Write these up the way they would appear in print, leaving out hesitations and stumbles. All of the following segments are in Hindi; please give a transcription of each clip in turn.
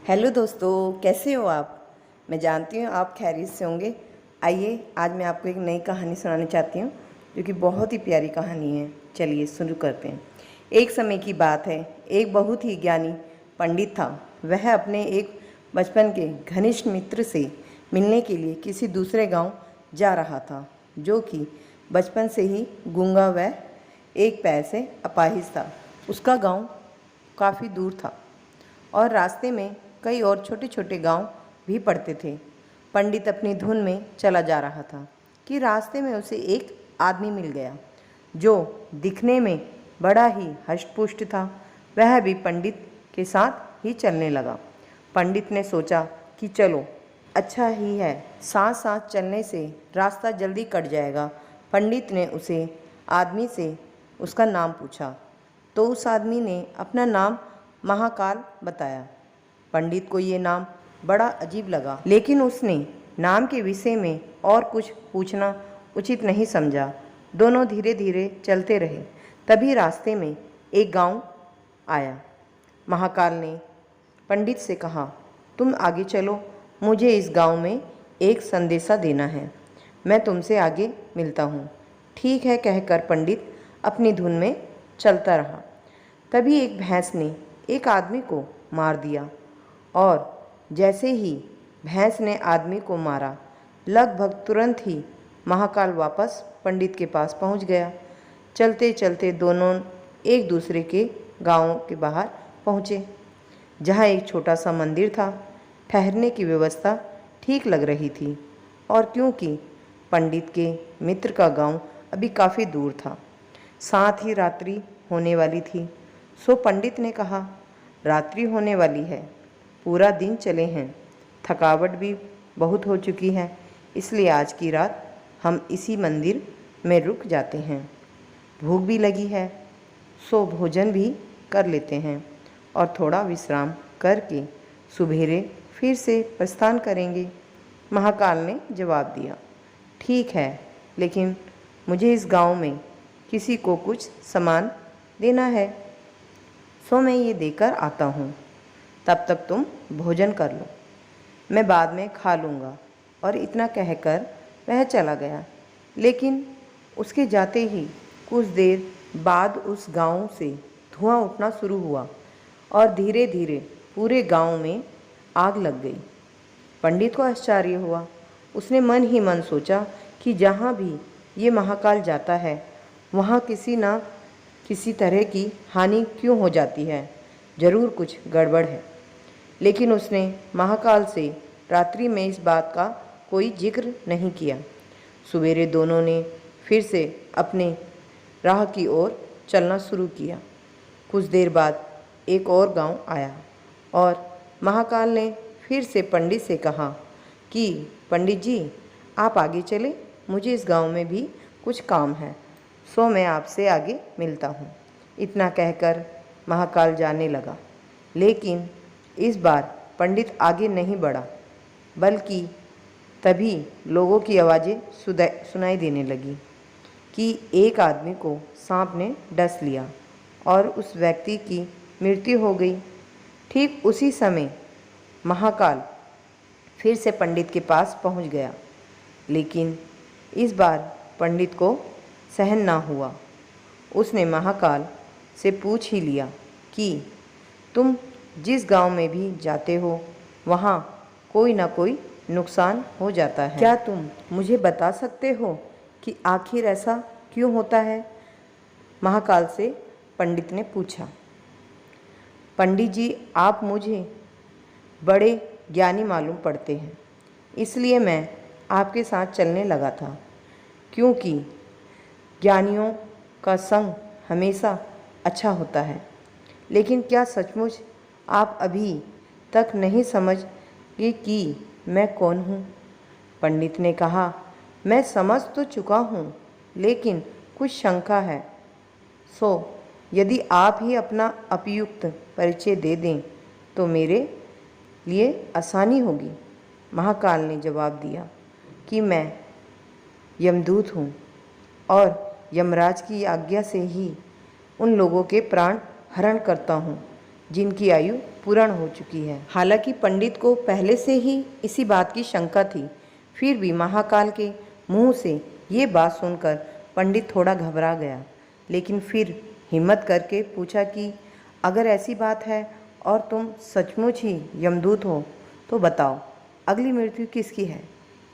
हेलो दोस्तों, कैसे हो आप। मैं जानती हूँ आप खैरियत से होंगे। आइए आज मैं आपको एक नई कहानी सुनाना चाहती हूँ जो कि बहुत ही प्यारी कहानी है। चलिए शुरू करते हैं। एक समय की बात है, एक बहुत ही ज्ञानी पंडित था। वह अपने एक बचपन के घनिष्ठ मित्र से मिलने के लिए किसी दूसरे गांव जा रहा था, जो कि बचपन से ही गूंगा व एक पैर से अपाहिज था। उसका गांव काफ़ी दूर था और रास्ते में कई और छोटे छोटे गांव भी पड़ते थे। पंडित अपनी धुन में चला जा रहा था कि रास्ते में उसे एक आदमी मिल गया जो दिखने में बड़ा ही हष्टपुष्ट था। वह भी पंडित के साथ ही चलने लगा। पंडित ने सोचा कि चलो अच्छा ही है, साथ साथ चलने से रास्ता जल्दी कट जाएगा। पंडित ने उसे आदमी से उसका नाम पूछा तो उस आदमी ने अपना नाम महाकाल बताया। पंडित को ये नाम बड़ा अजीब लगा, लेकिन उसने नाम के विषय में और कुछ पूछना उचित नहीं समझा। दोनों धीरे धीरे चलते रहे। तभी रास्ते में एक गांव आया। महाकाल ने पंडित से कहा, तुम आगे चलो, मुझे इस गांव में एक संदेशा देना है। मैं तुमसे आगे मिलता हूँ। ठीक है कहकर पंडित अपनी धुन में चलता रहा। तभी एक भैंस ने एक आदमी को मार दिया और जैसे ही भैंस ने आदमी को मारा, लगभग तुरंत ही महाकाल वापस पंडित के पास पहुंच गया। चलते चलते दोनों एक दूसरे के गांव के बाहर पहुँचे, जहां एक छोटा सा मंदिर था। ठहरने की व्यवस्था ठीक लग रही थी और क्योंकि पंडित के मित्र का गांव अभी काफ़ी दूर था, साथ ही रात्रि होने वाली थी। सो पंडित ने कहा, रात्रि होने वाली है, पूरा दिन चले हैं, थकावट भी बहुत हो चुकी है, इसलिए आज की रात हम इसी मंदिर में रुक जाते हैं। भूख भी लगी है, सो भोजन भी कर लेते हैं और थोड़ा विश्राम करके सुबेरे फिर से प्रस्थान करेंगे। महाकाल ने जवाब दिया, ठीक है, लेकिन मुझे इस गांव में किसी को कुछ सामान देना है, सो मैं ये देकर आता हूँ। तब तक तुम भोजन कर लो, मैं बाद में खा लूँगा। और इतना कहकर वह चला गया। लेकिन उसके जाते ही कुछ देर बाद उस गांव से धुआं उठना शुरू हुआ और धीरे धीरे पूरे गांव में आग लग गई। पंडित को आश्चर्य हुआ। उसने मन ही मन सोचा कि जहाँ भी ये महाकाल जाता है वहाँ किसी न किसी तरह की हानि क्यों हो जाती है, ज़रूर कुछ गड़बड़ है। लेकिन उसने महाकाल से रात्रि में इस बात का कोई जिक्र नहीं किया। सवेरे दोनों ने फिर से अपने राह की ओर चलना शुरू किया। कुछ देर बाद एक और गांव आया और महाकाल ने फिर से पंडित से कहा कि पंडित जी, आप आगे चले, मुझे इस गांव में भी कुछ काम है, सो मैं आपसे आगे मिलता हूँ। इतना कहकर महाकाल जाने लगा। लेकिन इस बार पंडित आगे नहीं बढ़ा, बल्कि तभी लोगों की आवाज़ें सुनाई देने लगी कि एक आदमी को सांप ने डस लिया और उस व्यक्ति की मृत्यु हो गई। ठीक उसी समय महाकाल फिर से पंडित के पास पहुंच गया, लेकिन इस बार पंडित को सहन ना हुआ। उसने महाकाल से पूछ ही लिया कि तुम जिस गांव में भी जाते हो वहाँ कोई ना कोई नुकसान हो जाता है, क्या तुम मुझे बता सकते हो कि आखिर ऐसा क्यों होता है। महाकाल से पंडित ने पूछा। पंडित जी, आप मुझे बड़े ज्ञानी मालूम पड़ते हैं, इसलिए मैं आपके साथ चलने लगा था, क्योंकि ज्ञानियों का संग हमेशा अच्छा होता है। लेकिन क्या सचमुच आप अभी तक नहीं समझ गए कि मैं कौन हूँ। पंडित ने कहा, मैं समझ तो चुका हूँ, लेकिन कुछ शंका है। सो यदि आप ही अपना उपयुक्त परिचय दे दें तो मेरे लिए आसानी होगी। महाकाल ने जवाब दिया कि मैं यमदूत हूँ और यमराज की आज्ञा से ही उन लोगों के प्राण हरण करता हूँ जिनकी आयु पूर्ण हो चुकी है। हालांकि पंडित को पहले से ही इसी बात की शंका थी, फिर भी महाकाल के मुंह से ये बात सुनकर पंडित थोड़ा घबरा गया, लेकिन फिर हिम्मत करके पूछा कि अगर ऐसी बात है और तुम सचमुच ही यमदूत हो तो बताओ, अगली मृत्यु किसकी है?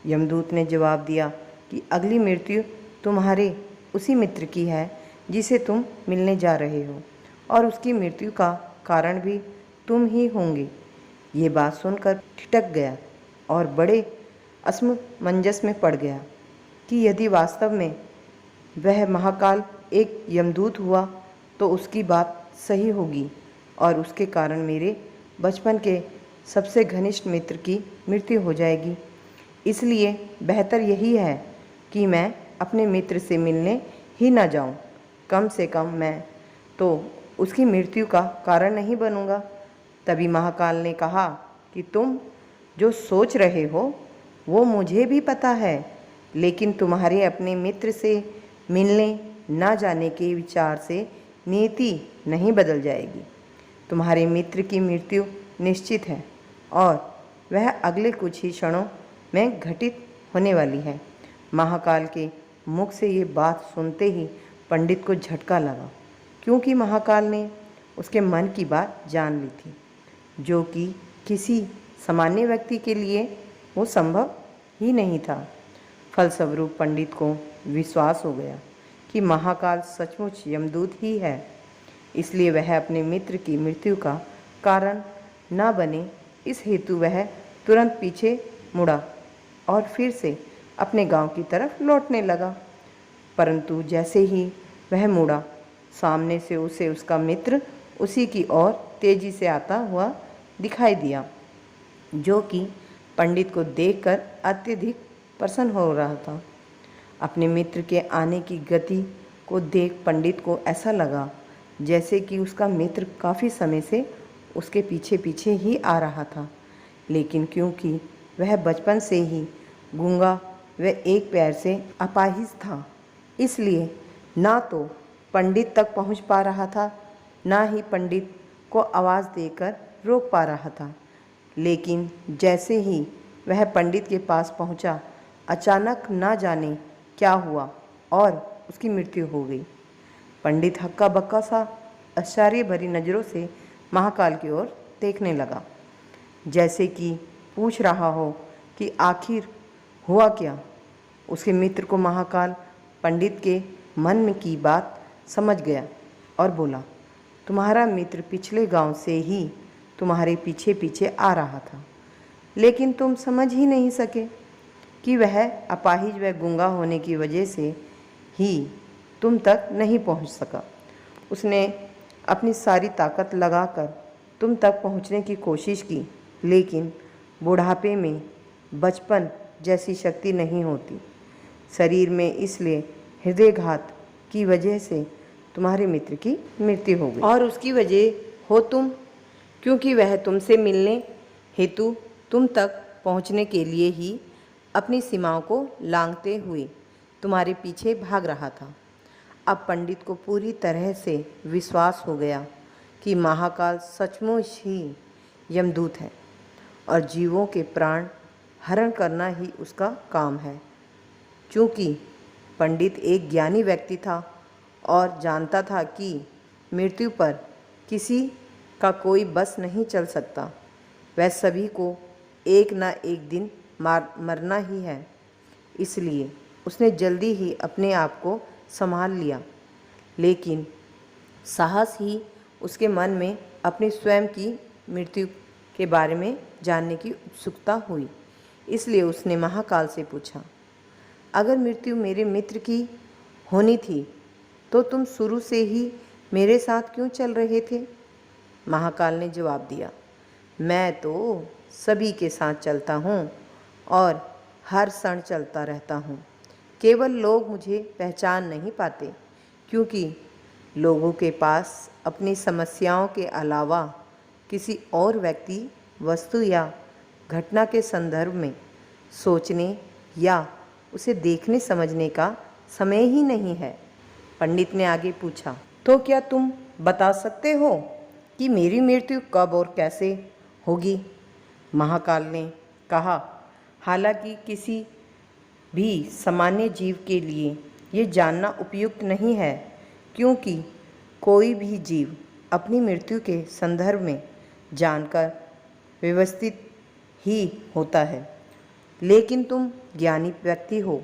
यमदूत ने जवाब दिया कि अगली मृत्यु तुम्हारे उसी मित्र की है जिसे तुम मिलने जा रहे हो, और उसकी मृत्यु का कारण भी तुम ही होंगे। ये बात सुनकर ठिठक गया और बड़े असमंजस में पड़ गया कि यदि वास्तव में वह महाकाल एक यमदूत हुआ तो उसकी बात सही होगी और उसके कारण मेरे बचपन के सबसे घनिष्ठ मित्र की मृत्यु हो जाएगी। इसलिए बेहतर यही है कि मैं अपने मित्र से मिलने ही ना जाऊं। कम से कम मैं तो उसकी मृत्यु का कारण नहीं बनूंगा। तभी महाकाल ने कहा कि तुम जो सोच रहे हो वो मुझे भी पता है, लेकिन तुम्हारे अपने मित्र से मिलने ना जाने के विचार से नीति नहीं बदल जाएगी। तुम्हारे मित्र की मृत्यु निश्चित है और वह अगले कुछ ही क्षणों में घटित होने वाली है। महाकाल के मुख से ये बात सुनते ही पंडित को झटका लगा, क्योंकि महाकाल ने उसके मन की बात जान ली थी, जो कि किसी सामान्य व्यक्ति के लिए वो संभव ही नहीं था। फलस्वरूप पंडित को विश्वास हो गया कि महाकाल सचमुच यमदूत ही है। इसलिए वह अपने मित्र की मृत्यु का कारण न बने, इस हेतु वह तुरंत पीछे मुड़ा और फिर से अपने गांव की तरफ लौटने लगा। परंतु जैसे ही वह मुड़ा, सामने से उसे उसका मित्र उसी की ओर तेजी से आता हुआ दिखाई दिया, जो कि पंडित को देखकर अत्यधिक प्रसन्न हो रहा था। अपने मित्र के आने की गति को देख पंडित को ऐसा लगा जैसे कि उसका मित्र काफ़ी समय से उसके पीछे पीछे ही आ रहा था, लेकिन क्योंकि वह बचपन से ही गूंगा व एक पैर से अपाहिज था, इसलिए ना तो पंडित तक पहुंच पा रहा था, ना ही पंडित को आवाज़ देकर रोक पा रहा था। लेकिन जैसे ही वह पंडित के पास पहुंचा, अचानक ना जाने क्या हुआ और उसकी मृत्यु हो गई। पंडित हक्का बक्का सा आश्चर्य भरी नज़रों से महाकाल की ओर देखने लगा, जैसे कि पूछ रहा हो कि आखिर हुआ क्या। उसके मित्र को महाकाल पंडित के मन की बात समझ गया और बोला, तुम्हारा मित्र पिछले गांव से ही तुम्हारे पीछे पीछे आ रहा था, लेकिन तुम समझ ही नहीं सके कि वह अपाहिज व गूंगा होने की वजह से ही तुम तक नहीं पहुंच सका। उसने अपनी सारी ताकत लगाकर तुम तक पहुंचने की कोशिश की, लेकिन बुढ़ापे में बचपन जैसी शक्ति नहीं होती शरीर में, इसलिए हृदयघात की वजह से तुम्हारे मित्र की मृत्यु हो गई। और उसकी वजह हो तुम, क्योंकि वह तुमसे मिलने हेतु तुम तक पहुंचने के लिए ही अपनी सीमाओं को लांघते हुए तुम्हारे पीछे भाग रहा था। अब पंडित को पूरी तरह से विश्वास हो गया कि महाकाल सचमुच ही यमदूत है और जीवों के प्राण हरण करना ही उसका काम है। चूँकि पंडित एक ज्ञानी व्यक्ति था और जानता था कि मृत्यु पर किसी का कोई बस नहीं चल सकता, वह सभी को एक ना एक दिन मरना ही है, इसलिए उसने जल्दी ही अपने आप को संभाल लिया। लेकिन साहस ही उसके मन में अपनी स्वयं की मृत्यु के बारे में जानने की उत्सुकता हुई, इसलिए उसने महाकाल से पूछा, अगर मृत्यु मेरे मित्र की होनी थी तो तुम शुरू से ही मेरे साथ क्यों चल रहे थे? महाकाल ने जवाब दिया, मैं तो सभी के साथ चलता हूँ और हर क्षण चलता रहता हूँ। केवल लोग मुझे पहचान नहीं पाते, क्योंकि लोगों के पास अपनी समस्याओं के अलावा किसी और व्यक्ति, वस्तु या घटना के संदर्भ में सोचने या उसे देखने समझने का समय ही नहीं है। पंडित ने आगे पूछा, तो क्या तुम बता सकते हो कि मेरी मृत्यु कब और कैसे होगी? महाकाल ने कहा, हालांकि किसी भी सामान्य जीव के लिए ये जानना उपयुक्त नहीं है, क्योंकि कोई भी जीव अपनी मृत्यु के संदर्भ में जानकर व्यवस्थित ही होता है। लेकिन तुम ज्ञानी व्यक्ति हो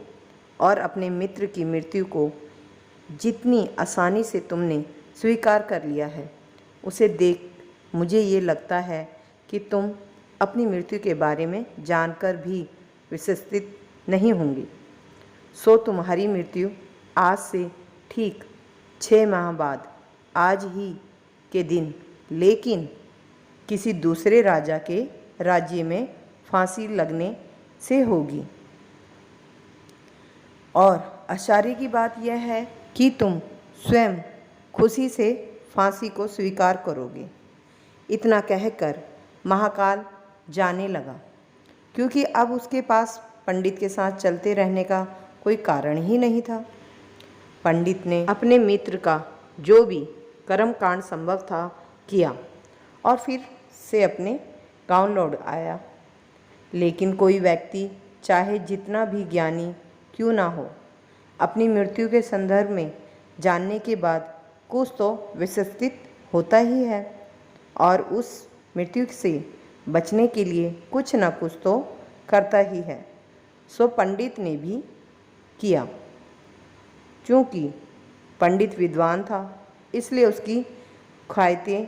और अपने मित्र की मृत्यु को जितनी आसानी से तुमने स्वीकार कर लिया है, उसे देख मुझे ये लगता है कि तुम अपनी मृत्यु के बारे में जानकर भी विस्मित नहीं होंगे। सो तुम्हारी मृत्यु आज से ठीक 6 माह बाद आज ही के दिन, लेकिन किसी दूसरे राजा के राज्य में फांसी लगने से होगी। और आश्चर्य की बात यह है कि तुम स्वयं खुशी से फांसी को स्वीकार करोगे। इतना कहकर महाकाल जाने लगा, क्योंकि अब उसके पास पंडित के साथ चलते रहने का कोई कारण ही नहीं था। पंडित ने अपने मित्र का जो भी कर्मकांड संभव था किया और फिर से अपने गांव लौट आया। लेकिन कोई व्यक्ति चाहे जितना भी ज्ञानी क्यों ना हो, अपनी मृत्यु के संदर्भ में जानने के बाद कुछ तो विस्मित होता ही है और उस मृत्यु से बचने के लिए कुछ ना कुछ तो करता ही है। सो पंडित ने भी किया। चूँकि पंडित विद्वान था, इसलिए उसकी ख्वाहिशें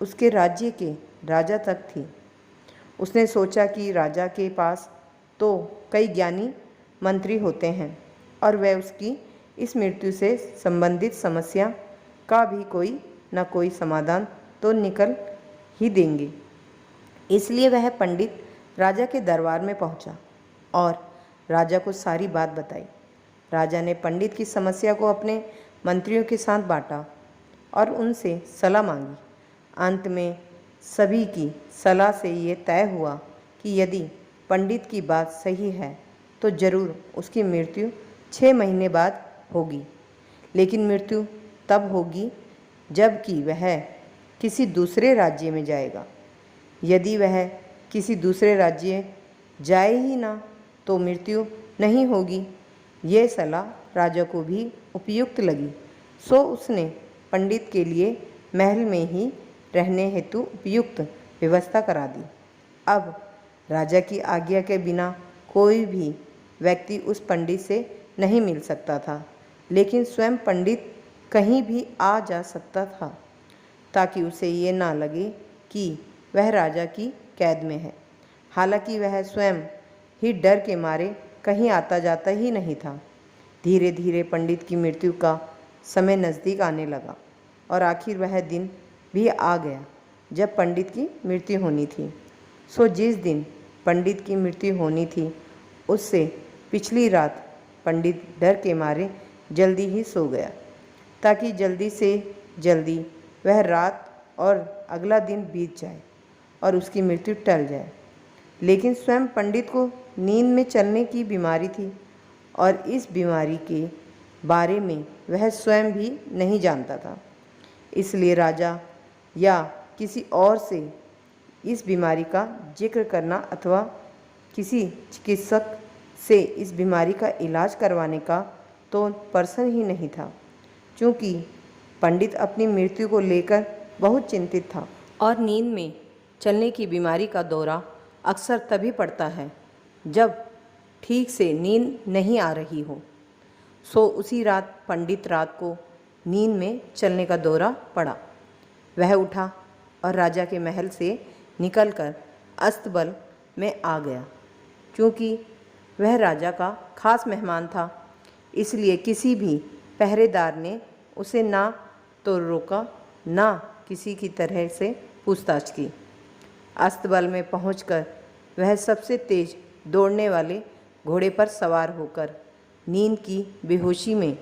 उसके राज्य के राजा तक थी। उसने सोचा कि राजा के पास तो कई ज्ञानी मंत्री होते हैं और वह उसकी इस मृत्यु से संबंधित समस्या का भी कोई न कोई समाधान तो निकल ही देंगे। इसलिए वह पंडित राजा के दरबार में पहुंचा और राजा को सारी बात बताई। राजा ने पंडित की समस्या को अपने मंत्रियों के साथ बांटा और उनसे सलाह मांगी। अंत में सभी की सलाह से ये तय हुआ कि यदि पंडित की बात सही है तो जरूर उसकी मृत्यु 6 महीने बाद होगी। लेकिन मृत्यु तब होगी जबकि वह किसी दूसरे राज्य में जाएगा। यदि वह किसी दूसरे राज्य जाए ही ना तो मृत्यु नहीं होगी। यह सलाह राजा को भी उपयुक्त लगी। सो उसने पंडित के लिए महल में ही रहने हेतु उपयुक्त व्यवस्था करा दी। अब राजा की आज्ञा के बिना कोई भी व्यक्ति उस पंडित से नहीं मिल सकता था, लेकिन स्वयं पंडित कहीं भी आ जा सकता था ताकि उसे ये ना लगे कि वह राजा की कैद में है। हालांकि वह स्वयं ही डर के मारे कहीं आता जाता ही नहीं था। धीरे धीरे पंडित की मृत्यु का समय नज़दीक आने लगा और आखिर वह दिन भी आ गया जब पंडित की मृत्यु होनी थी। सो जिस दिन पंडित की मृत्यु होनी थी उससे पिछली रात पंडित डर के मारे जल्दी ही सो गया ताकि जल्दी से जल्दी वह रात और अगला दिन बीत जाए और उसकी मृत्यु टल जाए। लेकिन स्वयं पंडित को नींद में चलने की बीमारी थी और इस बीमारी के बारे में वह स्वयं भी नहीं जानता था। इसलिए राजा या किसी और से इस बीमारी का जिक्र करना अथवा किसी चिकित्सक से इस बीमारी का इलाज करवाने का तो प्रश्न ही नहीं था, क्योंकि पंडित अपनी मृत्यु को लेकर बहुत चिंतित था और नींद में चलने की बीमारी का दौरा अक्सर तभी पड़ता है जब ठीक से नींद नहीं आ रही हो। सो उसी रात पंडित रात को नींद में चलने का दौरा पड़ा। वह उठा और राजा के महल से निकलकर अस्तबल में आ गया। क्योंकि वह राजा का खास मेहमान था, इसलिए किसी भी पहरेदार ने उसे ना तो रोका ना किसी की तरह से पूछताछ की। अस्तबल में पहुंचकर वह सबसे तेज दौड़ने वाले घोड़े पर सवार होकर नींद की बेहोशी में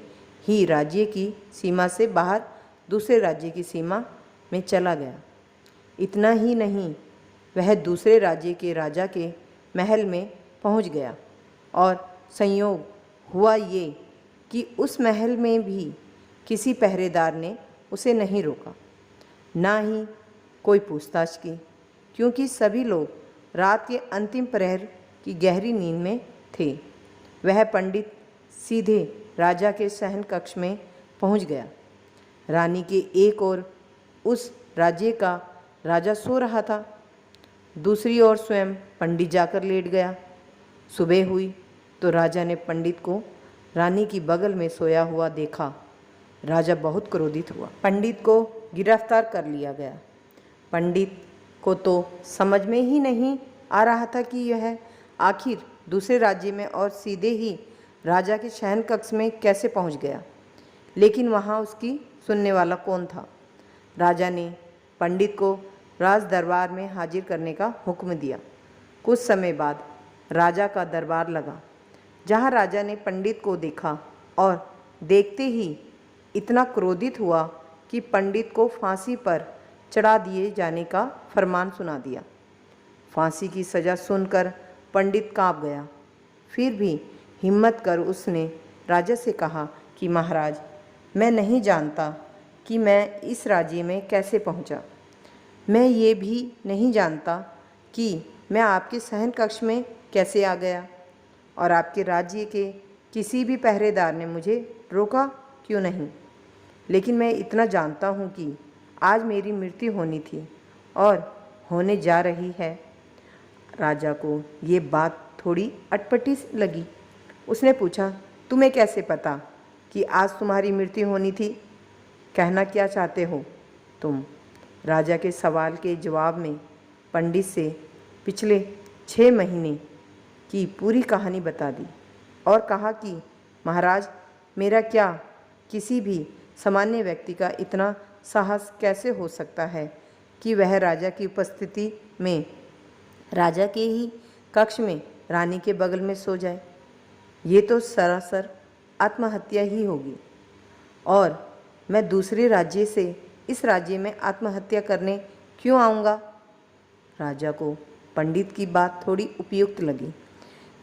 ही राज्य की सीमा से बाहर दूसरे राज्य की सीमा में चला गया। इतना ही नहीं, वह दूसरे राज्य के राजा के महल में पहुंच गया और संयोग हुआ ये कि उस महल में भी किसी पहरेदार ने उसे नहीं रोका, ना ही कोई पूछताछ की, क्योंकि सभी लोग रात के अंतिम प्रहर की गहरी नींद में थे। वह पंडित सीधे राजा के शयन कक्ष में पहुंच गया। रानी के एक ओर उस राज्य का राजा सो रहा था, दूसरी ओर स्वयं पंडित जाकर लेट गया। सुबह हुई तो राजा ने पंडित को रानी की बगल में सोया हुआ देखा। राजा बहुत क्रोधित हुआ। पंडित को गिरफ्तार कर लिया गया। पंडित को तो समझ में ही नहीं आ रहा था कि यह आखिर दूसरे राज्य में और सीधे ही राजा के शयन कक्ष में कैसे पहुंच गया। लेकिन वहां उसकी सुनने वाला कौन था। राजा ने पंडित को राज दरबार में हाजिर करने का हुक्म दिया। कुछ समय बाद राजा का दरबार लगा, जहां राजा ने पंडित को देखा और देखते ही इतना क्रोधित हुआ कि पंडित को फांसी पर चढ़ा दिए जाने का फरमान सुना दिया। फांसी की सज़ा सुनकर पंडित कांप गया। फिर भी हिम्मत कर उसने राजा से कहा कि महाराज, मैं नहीं जानता कि मैं इस राज्य में कैसे पहुंचा। मैं ये भी नहीं जानता कि मैं आपके शयन कक्ष में कैसे आ गया और आपके राज्य के किसी भी पहरेदार ने मुझे रोका क्यों नहीं। लेकिन मैं इतना जानता हूँ कि आज मेरी मृत्यु होनी थी और होने जा रही है। राजा को ये बात थोड़ी अटपटी लगी। उसने पूछा, तुम्हें कैसे पता कि आज तुम्हारी मृत्यु होनी थी? कहना क्या चाहते हो तुम? राजा के सवाल के जवाब में पंडित से पिछले 6 महीने की पूरी कहानी बता दी और कहा कि महाराज, मेरा क्या किसी भी सामान्य व्यक्ति का इतना साहस कैसे हो सकता है कि वह राजा की उपस्थिति में राजा के ही कक्ष में रानी के बगल में सो जाए। ये तो सरासर आत्महत्या ही होगी, और मैं दूसरे राज्य से इस राज्य में आत्महत्या करने क्यों आऊँगा? राजा को पंडित की बात थोड़ी उपयुक्त लगी,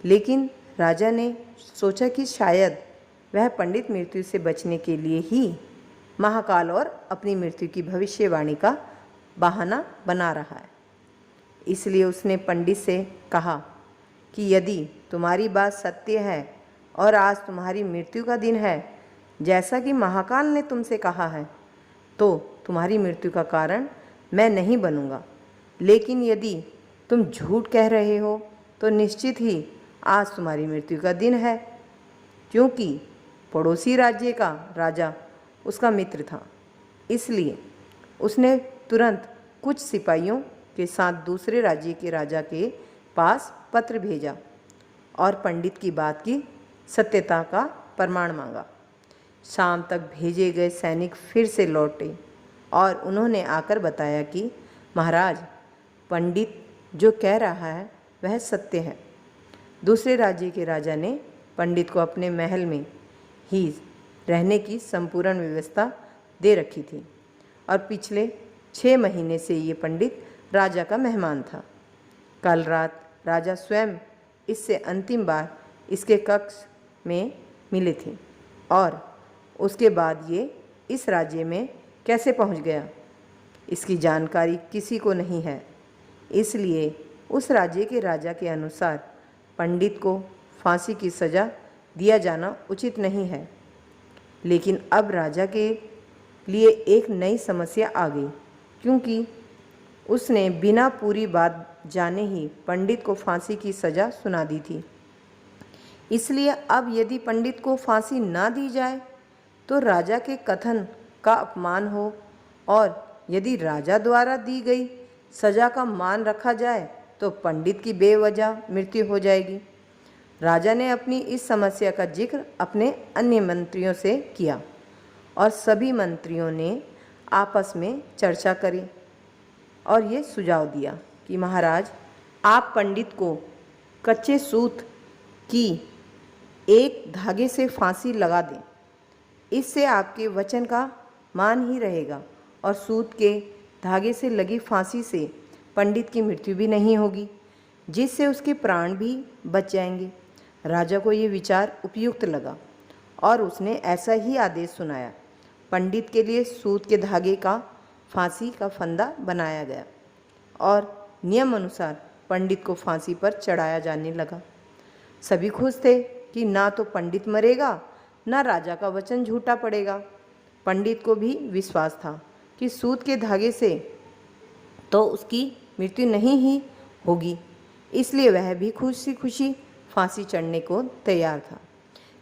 लेकिन राजा ने सोचा कि शायद वह पंडित मृत्यु से बचने के लिए ही महाकाल और अपनी मृत्यु की भविष्यवाणी का बहाना बना रहा है। इसलिए उसने पंडित से कहा कि यदि तुम्हारी बात सत्य है और आज तुम्हारी मृत्यु का दिन है, जैसा कि महाकाल ने तुमसे कहा है, तो तुम्हारी मृत्यु का कारण मैं नहीं बनूंगा। लेकिन यदि तुम झूठ कह रहे हो तो निश्चित ही आज तुम्हारी मृत्यु का दिन है, क्योंकि पड़ोसी राज्य का राजा उसका मित्र था। इसलिए उसने तुरंत कुछ सिपाहियों के साथ दूसरे राज्य के राजा के पास पत्र भेजा और पंडित की बात की सत्यता का प्रमाण मांगा। शाम तक भेजे गए सैनिक फिर से लौटे और उन्होंने आकर बताया कि महाराज, पंडित जो कह रहा है वह सत्य है। दूसरे राज्य के राजा ने पंडित को अपने महल में ही रहने की संपूर्ण व्यवस्था दे रखी थी और पिछले 6 महीने से ये पंडित राजा का मेहमान था। कल रात राजा स्वयं इससे अंतिम बार इसके कक्ष में मिले थे और उसके बाद ये इस राज्य में कैसे पहुंच गया, इसकी जानकारी किसी को नहीं है। इसलिए उस राज्य के राजा के अनुसार पंडित को फांसी की सज़ा दिया जाना उचित नहीं है। लेकिन अब राजा के लिए एक नई समस्या आ गई, क्योंकि उसने बिना पूरी बात जाने ही पंडित को फांसी की सज़ा सुना दी थी। इसलिए अब यदि पंडित को फांसी ना दी जाए तो राजा के कथन का अपमान हो, और यदि राजा द्वारा दी गई सज़ा का मान रखा जाए तो पंडित की बेवजह मृत्यु हो जाएगी। राजा ने अपनी इस समस्या का जिक्र अपने अन्य मंत्रियों से किया और सभी मंत्रियों ने आपस में चर्चा करी और ये सुझाव दिया कि महाराज, आप पंडित को कच्चे सूत की एक धागे से फांसी लगा दें। इससे आपके वचन का मान ही रहेगा और सूत के धागे से लगी फांसी से पंडित की मृत्यु भी नहीं होगी, जिससे उसके प्राण भी बच जाएंगे। राजा को ये विचार उपयुक्त लगा और उसने ऐसा ही आदेश सुनाया। पंडित के लिए सूत के धागे का फांसी का फंदा बनाया गया और नियम अनुसार पंडित को फांसी पर चढ़ाया जाने लगा। सभी खुश थे कि ना तो पंडित मरेगा, ना राजा का वचन झूठा पड़ेगा। पंडित को भी विश्वास था कि सूत के धागे से तो उसकी मृत्यु नहीं ही होगी, इसलिए वह भी खुशी खुशी फांसी चढ़ने को तैयार था,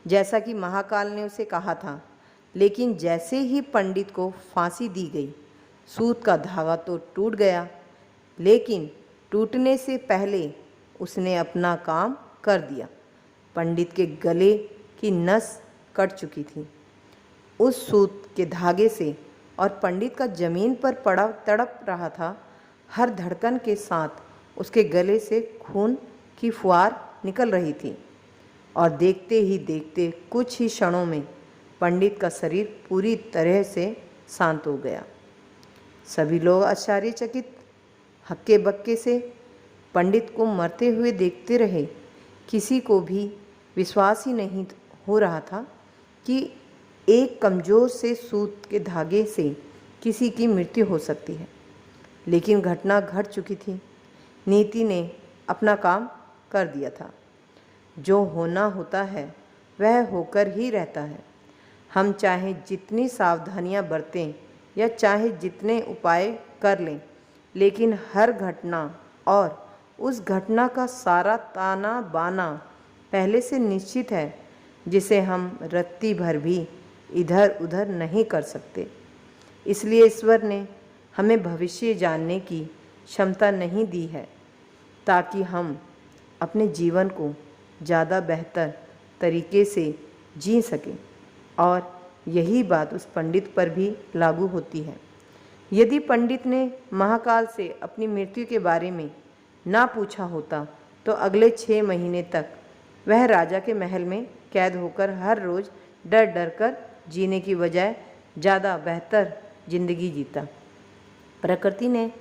जैसा कि महाकाल ने उसे कहा था। लेकिन जैसे ही पंडित को फांसी दी गई, सूत का धागा तो टूट गया, लेकिन टूटने से पहले उसने अपना काम कर दिया। पंडित के गले की नस कट चुकी थी उस सूत के धागे से, और पंडित का जमीन पर पड़ा तड़प रहा था। हर धड़कन के साथ उसके गले से खून की फुहार निकल रही थी, और देखते ही देखते कुछ ही क्षणों में पंडित का शरीर पूरी तरह से शांत हो गया। सभी लोग आश्चर्यचकित हक्के बक्के से पंडित को मरते हुए देखते रहे। किसी को भी विश्वास ही नहीं हो रहा था कि एक कमज़ोर से सूत के धागे से किसी की मृत्यु हो सकती है। लेकिन घटना घट चुकी थी। नीति ने अपना काम कर दिया था। जो होना होता है वह होकर ही रहता है। हम चाहे जितनी सावधानियां बरतें या चाहे जितने उपाय कर लें, लेकिन हर घटना और उस घटना का सारा ताना बाना पहले से निश्चित है, जिसे हम रत्ती भर भी इधर उधर नहीं कर सकते। इसलिए ईश्वर ने हमें भविष्य जानने की क्षमता नहीं दी है, ताकि हम अपने जीवन को ज़्यादा बेहतर तरीके से जी सकें। और यही बात उस पंडित पर भी लागू होती है। यदि पंडित ने महाकाल से अपनी मृत्यु के बारे में ना पूछा होता, तो अगले 6 महीने तक वह राजा के महल में कैद होकर हर रोज़ डर डर कर जीने की बजाय ज़्यादा बेहतर ज़िंदगी जीता। प्रकृति ने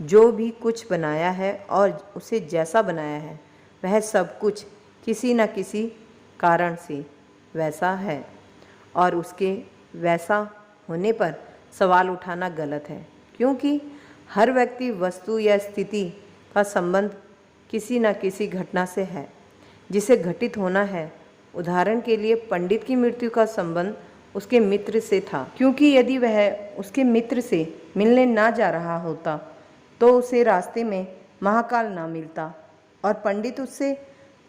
जो भी कुछ बनाया है और उसे जैसा बनाया है, वह सब कुछ किसी न किसी कारण से वैसा है, और उसके वैसा होने पर सवाल उठाना गलत है, क्योंकि हर व्यक्ति, वस्तु या स्थिति का संबंध किसी न किसी घटना से है जिसे घटित होना है। उदाहरण के लिए पंडित की मृत्यु का संबंध उसके मित्र से था, क्योंकि यदि वह उसके मित्र से मिलने ना जा रहा होता तो उसे रास्ते में महाकाल ना मिलता और पंडित उससे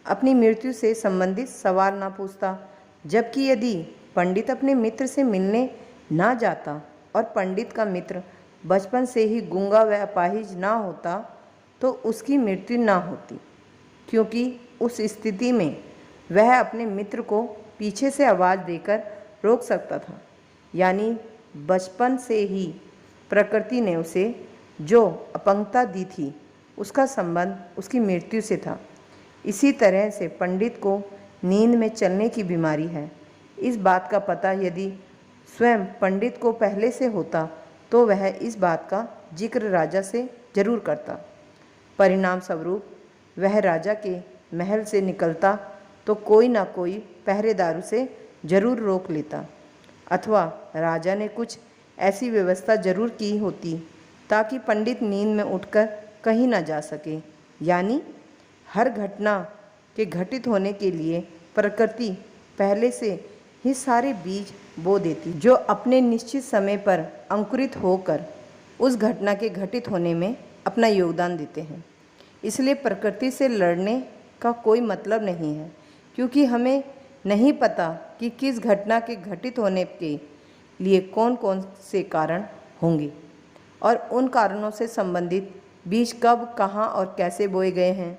अपनी मृत्यु से संबंधित सवाल ना पूछता। जबकि यदि पंडित अपने मित्र से मिलने ना जाता और पंडित का मित्र बचपन से ही गूंगा व अपाहिज ना होता, तो उसकी मृत्यु ना होती, क्योंकि उस स्थिति में वह अपने मित्र को पीछे से आवाज़ देकर रोक सकता था। यानी बचपन से ही प्रकृति ने उसे जो अपंगता दी थी, उसका संबंध उसकी मृत्यु से था। इसी तरह से पंडित को नींद में चलने की बीमारी है। इस बात का पता यदि स्वयं पंडित को पहले से होता तो वह इस बात का जिक्र राजा से जरूर करता। परिणाम स्वरूप वह राजा के महल से निकलता तो कोई ना कोई पहरेदार उसे जरूर रोक लेता, अथवा राजा ने कुछ ऐसी व्यवस्था जरूर की होती ताकि पंडित नींद में उठकर कहीं ना जा सके। यानी हर घटना के घटित होने के लिए प्रकृति पहले से ही सारे बीज बो देती, जो अपने निश्चित समय पर अंकुरित होकर उस घटना के घटित होने में अपना योगदान देते हैं। इसलिए प्रकृति से लड़ने का कोई मतलब नहीं है, क्योंकि हमें नहीं पता कि किस घटना के घटित होने के लिए कौन कौन से कारण होंगे और उन कारणों से संबंधित बीज कब, कहाँ और कैसे बोए गए हैं,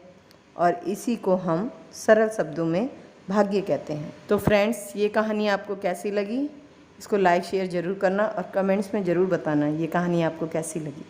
और इसी को हम सरल शब्दों में भाग्य कहते हैं। तो फ्रेंड्स, ये कहानी आपको कैसी लगी? इसको लाइक शेयर ज़रूर करना और कमेंट्स में ज़रूर बताना ये कहानी आपको कैसी लगी।